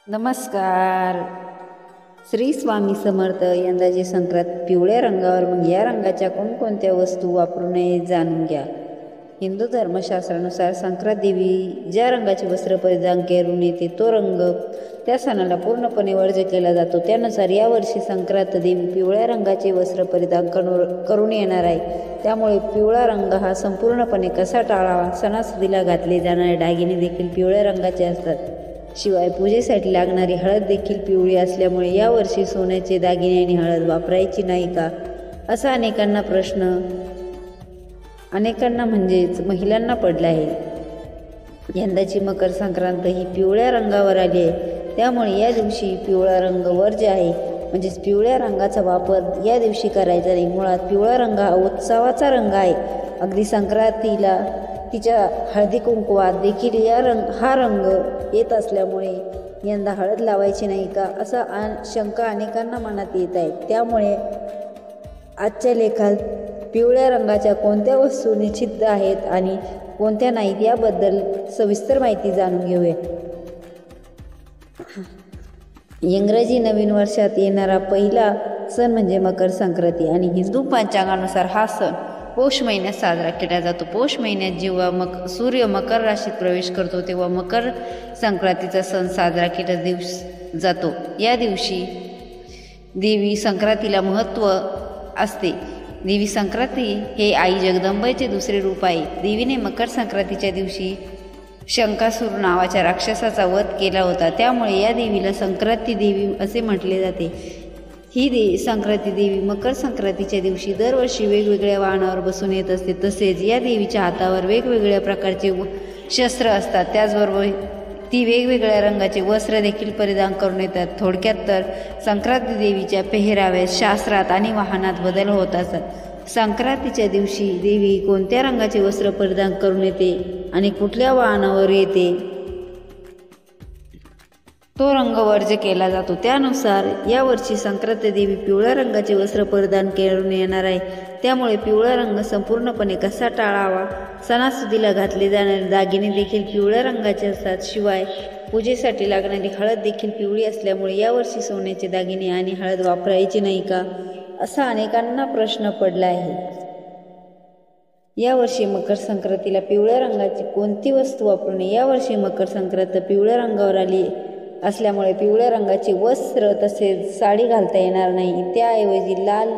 नमस्कार. श्री स्वामी समर्थ. यंदाची संक्रांत पिवळ्या रंगावर, मग या रंगाच्या कोणकोणत्या वस्तू वापरू नये जाणून घ्या. हिंदू धर्मशास्त्रानुसार संक्रांत देवी ज्या रंगाचे वस्त्र परिधान करून येते तो रंग त्या सणाला पूर्णपणे वर्ज्य केला जातो. त्यानुसार यावर्षी संक्रांत देवी पिवळ्या रंगाचे वस्त्र परिधान करून येणार आहे. त्यामुळे पिवळा रंग हा संपूर्णपणे कसा टाळावा. सणासुदीला घातले जाणारे दागिने देखील पिवळ्या रंगाचे असतात. शिवाय पूजेसाठी लागणारी हळद देखील पिवळी असल्यामुळे यावर्षी सोन्याचे दागिने आणि हळद वापरायची नाही का, असा अनेकांना म्हणजेच महिलांना पडला आहे. यंदाची मकर संक्रांत ही पिवळ्या रंगावर आली आहे. त्यामुळे या दिवशी पिवळा रंग वर्ज्य आहे. म्हणजेच पिवळ्या रंगाचा वापर या दिवशी करायचा नाही. मुळात पिवळा रंग हा उत्सवाचा रंग आहे. अगदी संक्रांतीला तिच्या हळदी कुंकवात देखील हा रंग येत असल्यामुळे यंदा हळद लावायची नाही का, असा शंका अनेकांना मनात येत आहे. त्यामुळे आजच्या लेखात पिवळ्या रंगाच्या कोणत्या वस्तू निषिद्ध आहेत आणि कोणत्या नाहीत याबद्दल सविस्तर माहिती जाणून घेऊया. इंग्रजी नवीन वर्षात येणारा पहिला सण म्हणजे मकर संक्रांती आणि हिंदू पंचांगानुसार हा सण पौष महिन्यात साजरा केला जातो. पौष महिन्यात जेव्हा सूर्य मकर राशीत प्रवेश करतो तेव्हा मकर संक्रांतीचा सण साजरा केला जातो. या दिवशी देवी संक्रांतीला महत्त्व असते. देवी संक्रांती हे आई जगदंबेचे दुसरे रूप आहे. देवीने मकर संक्रांतीच्या दिवशी शंकासूर नावाच्या राक्षसाचा वध केला होता. त्यामुळे या देवीला संक्रांती देवी असे म्हटले जाते. ही संक्रांती देवी मकर संक्रांतीच्या दिवशी दरवर्षी वेगवेगळ्या वाहनावर बसून येत असते. तसेच या देवीच्या हातावर वेगवेगळ्या प्रकारचे शस्त्र असतात. त्याचबरोबर ती वेगवेगळ्या रंगाचे वस्त्र देखील परिधान करून येतात. थोडक्यात तर संक्रांती देवीच्या पेहराव्यात, शास्त्रात आणि वाहनात बदल होत असतात. संक्रांतीच्या दिवशी देवी कोणत्या रंगाचे वस्त्र परिधान करून येते आणि कुठल्या वाहनावर येते तो रंग वर्ज्य केला जातो. त्यानुसार यावर्षी संक्रांत देवी पिवळ्या रंगाचे वस्त्र परिधान करून येणार आहे. त्यामुळे पिवळा रंग संपूर्णपणे कसा टाळावा. सणासुदीला घातले जाणारे दागिने देखील पिवळ्या रंगाचे असतात. शिवाय पूजेसाठी लागणारी हळद देखील पिवळी असल्यामुळे यावर्षी सोन्याचे दागिने आणि हळद वापरायची नाही का, असा अनेकांना प्रश्न पडला आहे. यावर्षी मकर संक्रांतीला पिवळ्या रंगाची कोणती वस्तू वापरू नये. यावर्षी मकर संक्रांत पिवळ्या रंगावर आली असल्यामुळे पिवळ्या रंगाचे वस्त्र तसेच साडी घालता येणार नाही. त्याऐवजी लाल,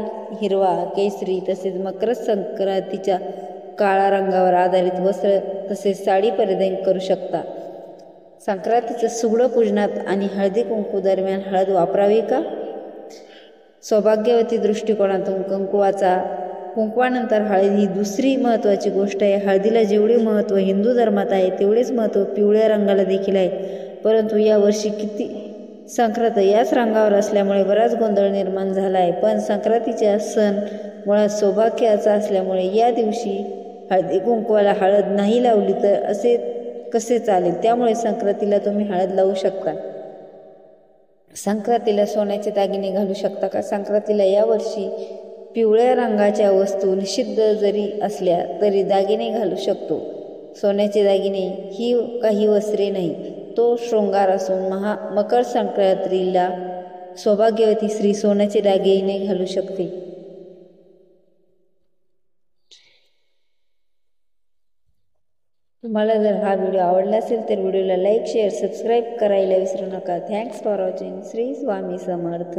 हिरवा, केसरी तसेच मकर संक्रांतीच्या काळा रंगावर आधारित वस्त्र तसेच साडी परिधान करू शकता. संक्रांतीचं सुगडं पूजनात आणि हळदी कुंकू दरम्यान हळद वापरावी का. सौभाग्यवती दृष्टिकोनातून कुंकवानंतर हळद ही दुसरी महत्त्वाची गोष्ट आहे. हळदीला जेवढे महत्त्व हिंदू धर्मात आहे तेवढेच महत्त्व पिवळ्या रंगाला देखील आहे. परंतु यावर्षी संक्रांत याच रंगावर असल्यामुळे बराच गोंधळ निर्माण झाला आहे. पण संक्रांतीचा सण मुळात सौभाग्याचा असल्यामुळे या दिवशी हळदी कुंकवाला हळद नाही लावली तर असे कसे चालेल. त्यामुळे संक्रांतीला तुम्ही हळद लावू शकता. संक्रांतीला सोन्याचे दागिने घालू शकता का. संक्रांतीला यावर्षी पिवळ्या रंगाच्या वस्तू निषिद्ध जरी असल्या तरी दागिने घालू शकतो. सोन्याचे दागिने ही काही वस्त्रे नाही, तो शृंगार असून मकर संक्रांतीला सौभाग्यवती स्त्री सोन्याचे दागिने घालू शकते. तुम्हाला जर हा व्हिडिओ आवडला असेल तर व्हिडिओला लाईक, शेअर, सबस्क्राईब करायला विसरू नका. Thanks for watching. Shri Swami Samarth.